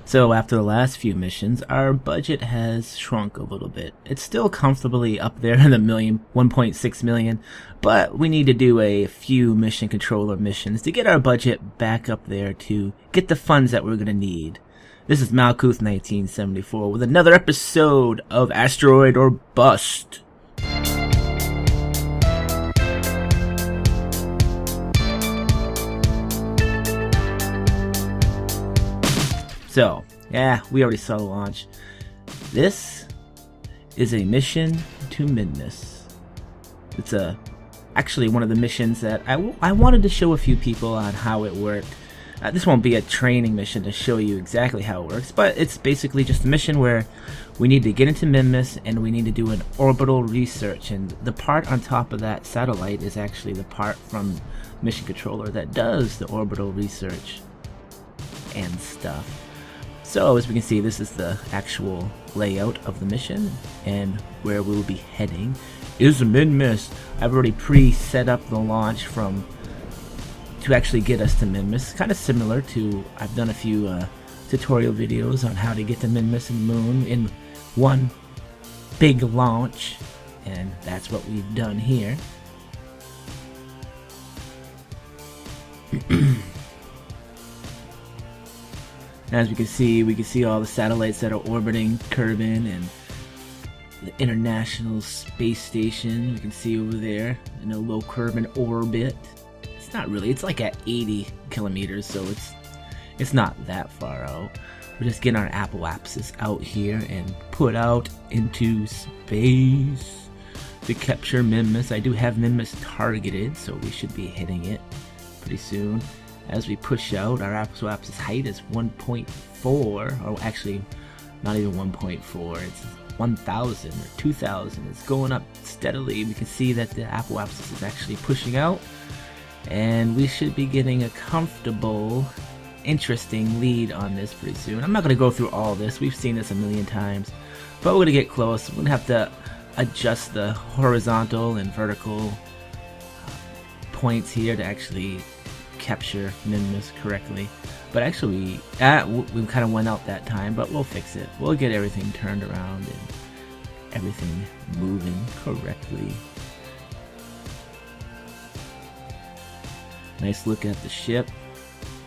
So after the last few missions, our budget has shrunk a little bit. It's still comfortably up there in the 1.6 million, but we need to do a few mission controller missions to get our budget back up there to get the funds that we're going to need. This is Malkuth 1974 with another episode of Asteroid or Bust. So, yeah, we already saw the launch. This is a mission to Midness. It's actually one of the missions that I wanted to show a few people on how it worked. This won't be a training mission to show you exactly how it works, but it's basically just a mission where we need to get into Midness and we need to do an orbital research. And the part on top of that satellite is actually the part from Mission Controller that does the orbital research and stuff. So as we can see, this is the actual layout of the mission, and where we'll be heading is Midness. I've already pre-set up the launch to actually get us to Midness. Kind of similar to, I've done a few tutorial videos on how to get to Midness and Moon in one big launch, and that's what we've done here. As we can see all the satellites that are orbiting Kerbin and the International Space Station. You can see over there in a low Kerbin orbit. It's not really, it's like at 80 kilometers, so it's not that far out. We're just getting our apoapsis out here and put out into space to capture Midness. I do have Midness targeted, so we should be hitting it pretty soon. As we push out, our apoapsis height is 1.4, or actually not even 1.4, it's 1,000 or 2,000. It's going up steadily. We can see that the apoapsis is actually pushing out, and we should be getting a comfortable, interesting lead on this pretty soon. I'm not going to go through all this. We've seen this a million times, but we're going to get close. We're going to have to adjust the horizontal and vertical points here to actually capture Midness correctly. But actually we kind of went out that time, but we'll fix it. We'll get everything turned around and everything moving correctly. Nice look at the ship.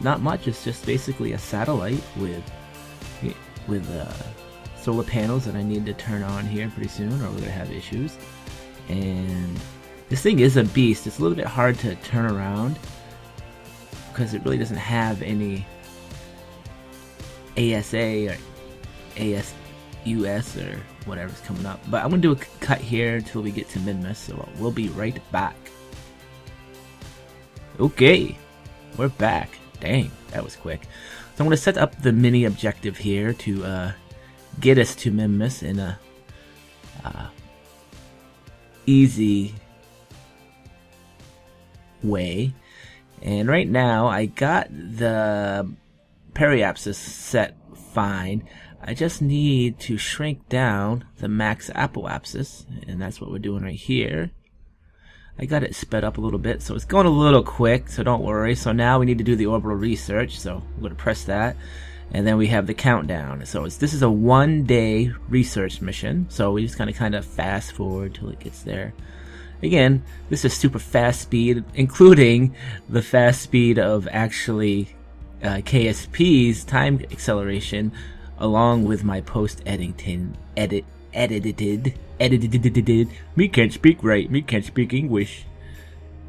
Not much, it's just basically a satellite with solar panels that I need to turn on here pretty soon, or we're gonna have issues. And this thing is a beast. It's a little bit hard to turn around because it really doesn't have any ASA or ASUS or whatever's coming up. But I'm going to do a cut here until we get to Midness, so we'll be right back. Okay, we're back. Dang, that was quick. So I'm going to set up the mini objective here to get us to Midness in a easy way. And right now, I got the periapsis set fine. I just need to shrink down the max apoapsis, and that's what we're doing right here. I got it sped up a little bit, so it's going a little quick, so don't worry. So now we need to do the orbital research, so I'm going to press that. And then we have the countdown. So this is a 1-day research mission, so we just kind of fast forward till it gets there. Again, this is super fast speed, including the fast speed of actually KSP's time acceleration, along with my edited, me can't speak right, me can't speak English,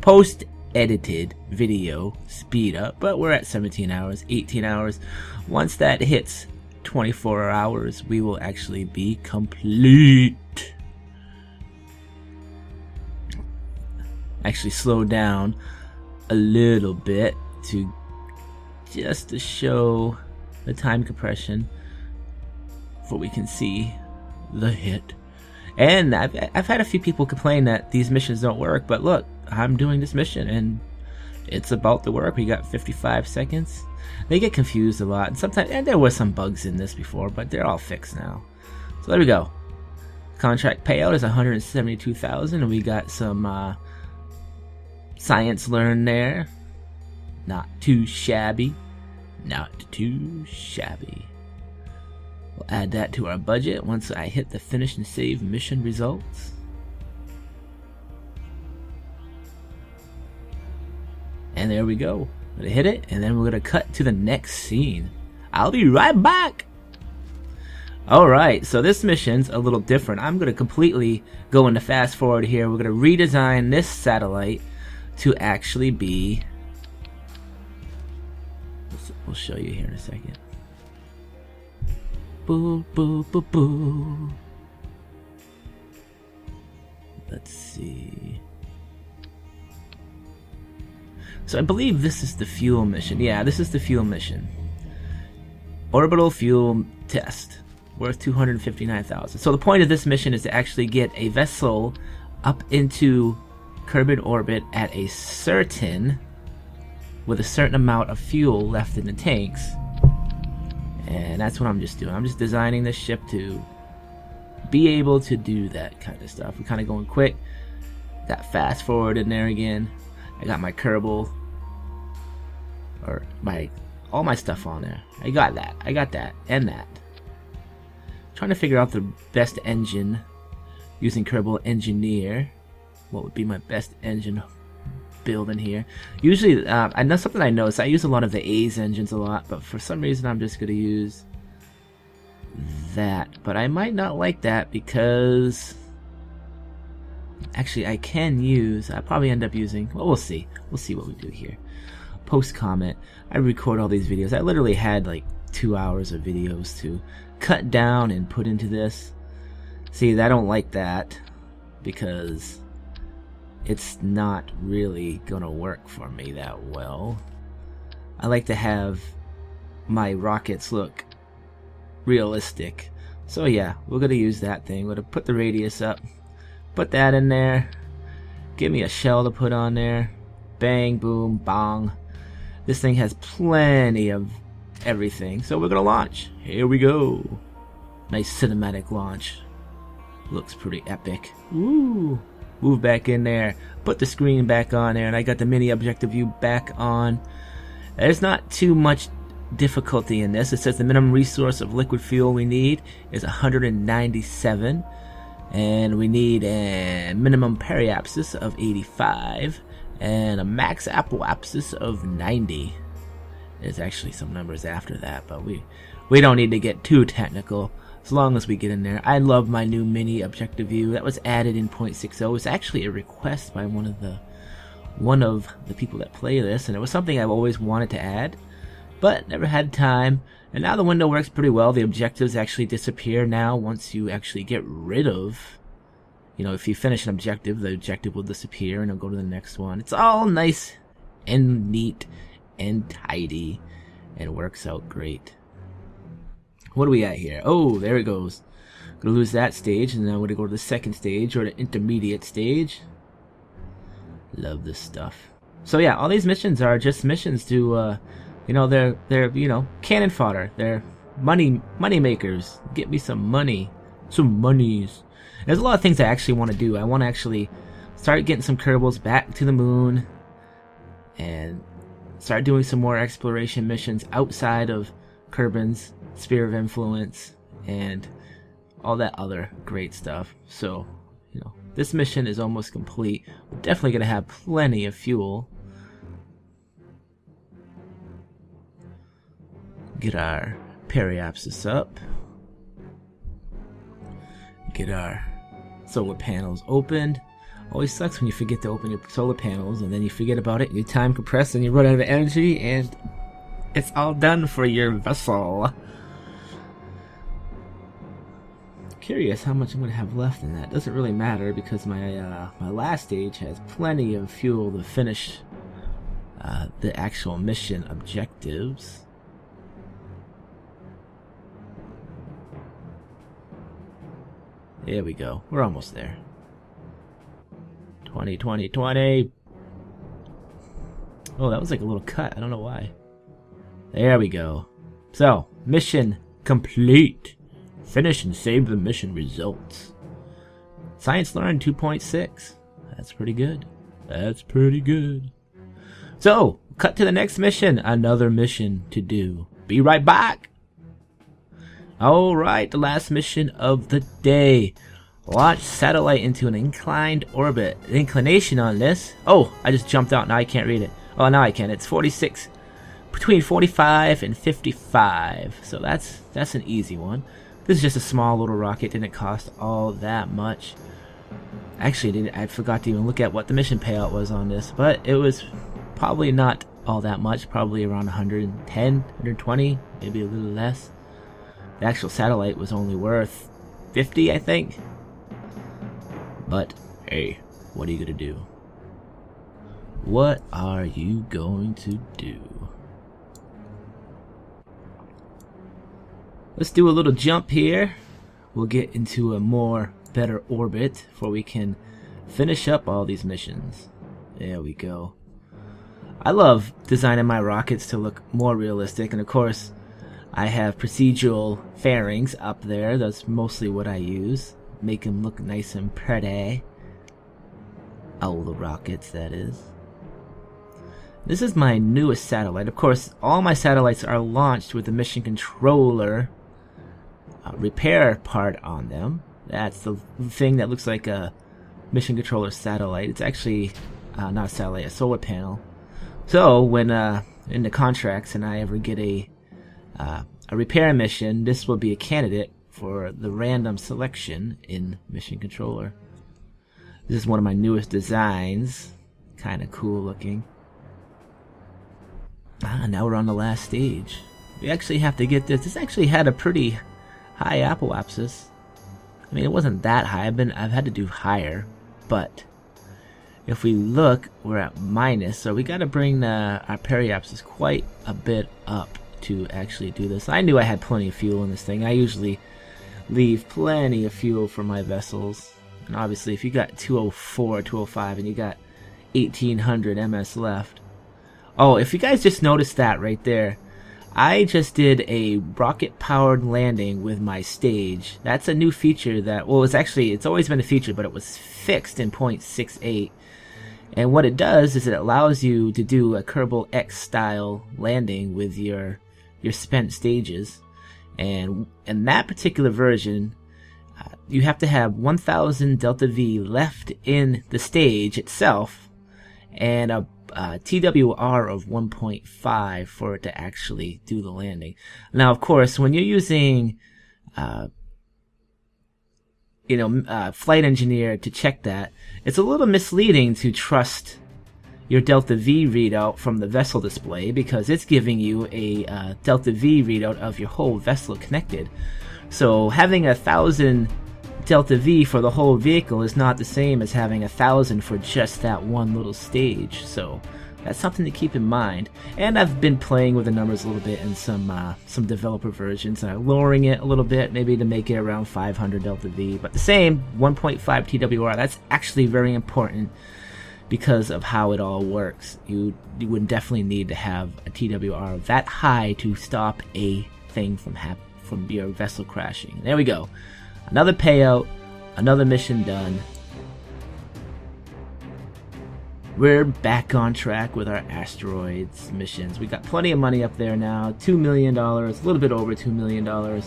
post-edited video speed up, but we're at 17 hours, 18 hours. Once that hits 24 hours, we will actually be complete. Actually slow down a little bit just to show the time compression, so we can see the hit. And I've had a few people complain that these missions don't work, but look, I'm doing this mission and it's about to work. We got 55 seconds. They get confused a lot, and sometimes, and there were some bugs in this before, but they're all fixed now. So there we go. Contract payout is 172,000, and we got some science learned there. Not too shabby. Not too shabby. We'll add that to our budget once I hit the finish and save mission results. And there we go. I'm gonna hit it, and then we're gonna cut to the next scene. I'll be right back. Alright, so this mission's a little different. I'm gonna completely go into fast forward here. We're gonna redesign this satellite to actually be... We'll show you here in a second. Boo, boo, boo, boo. Let's see. So I believe this is the fuel mission. Yeah, this is the fuel mission. Orbital fuel test. Worth 259,000. So the point of this mission is to actually get a vessel up into Kerbal orbit at a certain... with a certain amount of fuel left in the tanks. And that's what I'm just doing. I'm just designing this ship to be able to do that kind of stuff. We're kind of going quick. Got fast forward in there again. I got my Kerbal, or all my stuff on there. I got that, and that. Trying to figure out the best engine using Kerbal Engineer. What would be my best engine build in here? Usually, I know something I noticed. I use a lot of the A's engines a lot, but for some reason I'm just going to use that. But I might not like that because actually I can use. I probably end up using. Well, we'll see. We'll see what we do here. Post comment. I record all these videos. I literally had like 2 hours of videos to cut down and put into this. See, I don't like that because it's not really gonna work for me that well. I like to have my rockets look realistic. So yeah, we're gonna use that thing. We're gonna put the radius up, put that in there, give me a shell to put on there. Bang, boom, bong. This thing has plenty of everything, so we're gonna launch. Here we go. Nice cinematic launch. Looks pretty epic. Woo! Move back in there, put the screen back on there, and I got the mini objective view back on. There's not too much difficulty in this. It says the minimum resource of liquid fuel we need is 197, and we need a minimum periapsis of 85 and a max apoapsis of 90. There's actually some numbers after that, but we don't need to get too technical as long as we get in there. I love my new mini objective view that was added in 0.60. It's actually a request by one of the people that play this, and it was something I've always wanted to add but never had time. And now the window works pretty well. The objectives actually disappear now once you actually get rid of, if you finish an objective, the objective will disappear and it'll go to the next one. It's all nice and neat and tidy and works out great. What do we got here? Oh, there it goes. Gonna lose that stage, and then I'm gonna go to the second stage, or the intermediate stage. Love this stuff. So yeah, all these missions are just missions to, they're cannon fodder. They're money makers. Get me some money, some monies. There's a lot of things I actually want to do. I want to actually start getting some Kerbals back to the moon, and start doing some more exploration missions outside of Kerbin's sphere of influence and all that other great stuff. So, this mission is almost complete. We're definitely going to have plenty of fuel. Get our periapsis up. Get our solar panels opened. Always sucks when you forget to open your solar panels and then you forget about it, you time compress and you run out of energy and it's all done for your vessel. Curious how much I'm going to have left in that. Doesn't really matter because my last stage has plenty of fuel to finish the actual mission objectives. There we go. We're almost there. 20, 20, 20. Oh, that was like a little cut. I don't know why. There we go. So, mission complete. Finish and save the mission results. Science learned 2.6. That's pretty good. That's pretty good. So, cut to the next mission. Another mission to do. Be right back. Alright, the last mission of the day. Launch satellite into an inclined orbit. The inclination on this... Oh, I just jumped out. Now I can't read it. Oh, now I can. It's 46... Between 45 and 55. So that's an easy one. This is just a small little rocket. Didn't cost all that much. Actually, I forgot to even look at what the mission payout was on this. But it was probably not all that much. Probably around 110, 120. Maybe a little less. The actual satellite was only worth 50, I think. But, hey, what are you gonna do? What are you going to do? Let's do a little jump here. We'll get into a more better orbit before we can finish up all these missions. There we go. I love designing my rockets to look more realistic, and of course I have procedural fairings up there. That's mostly what I use. Make them look nice and pretty. All the rockets, that is. This is my newest satellite. Of course, all my satellites are launched with the mission controller repair part on them. That's the thing that looks like a mission controller satellite. It's actually not a satellite, a solar panel. So when in the contracts and I ever get a repair mission, this will be a candidate for the random selection in mission controller. This is one of my newest designs. Kind of cool looking. Now we're on the last stage. We actually have to get this. This actually had a pretty high apoapsis. I mean, it wasn't that high. I've had to do higher, but if we look, we're at minus, so we got to bring our periapsis quite a bit up to actually do this. I knew I had plenty of fuel in this thing. I usually leave plenty of fuel for my vessels, and obviously if you got 204, 205, and you got 1800 ms left. Oh, if you guys just noticed that right there, I just did a rocket-powered landing with my stage. That's a new feature that, well, it's always been a feature, but it was fixed in 0.68. And what it does is it allows you to do a Kerbal X style landing with your spent stages. And in that particular version, you have to have 1000 delta V left in the stage itself, and a TWR of 1.5 for it to actually do the landing. Now, of course, when you're using Flight Engineer to check that, it's a little misleading to trust your delta V readout from the vessel display, because it's giving you a delta V readout of your whole vessel connected. So having 1000 delta V for the whole vehicle is not the same as having 1000 for just that one little stage. So that's something to keep in mind. And I've been playing with the numbers a little bit in some developer versions, lowering it a little bit, maybe to make it around 500 delta V. But the same 1.5 TWR. That's actually very important because of how it all works. You would definitely need to have a TWR that high to stop a thing from your vessel crashing. There we go. Another payout, another mission done. We're back on track with our asteroids missions. We got plenty of money up there now, $2 million, a little bit over $2 million.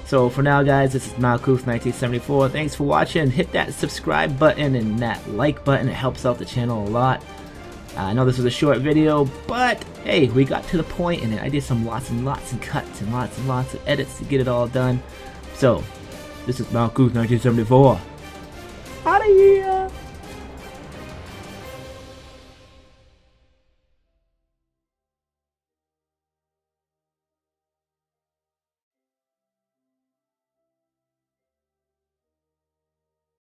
So for now, guys, this is Malkuth1974. Thanks for watching. Hit that subscribe button and that like button. It helps out the channel a lot. I know this was a short video, but hey, we got to the point in it. I did some lots and lots of cuts and lots of edits to get it all done. So, this is Malkuth1974. Out of here!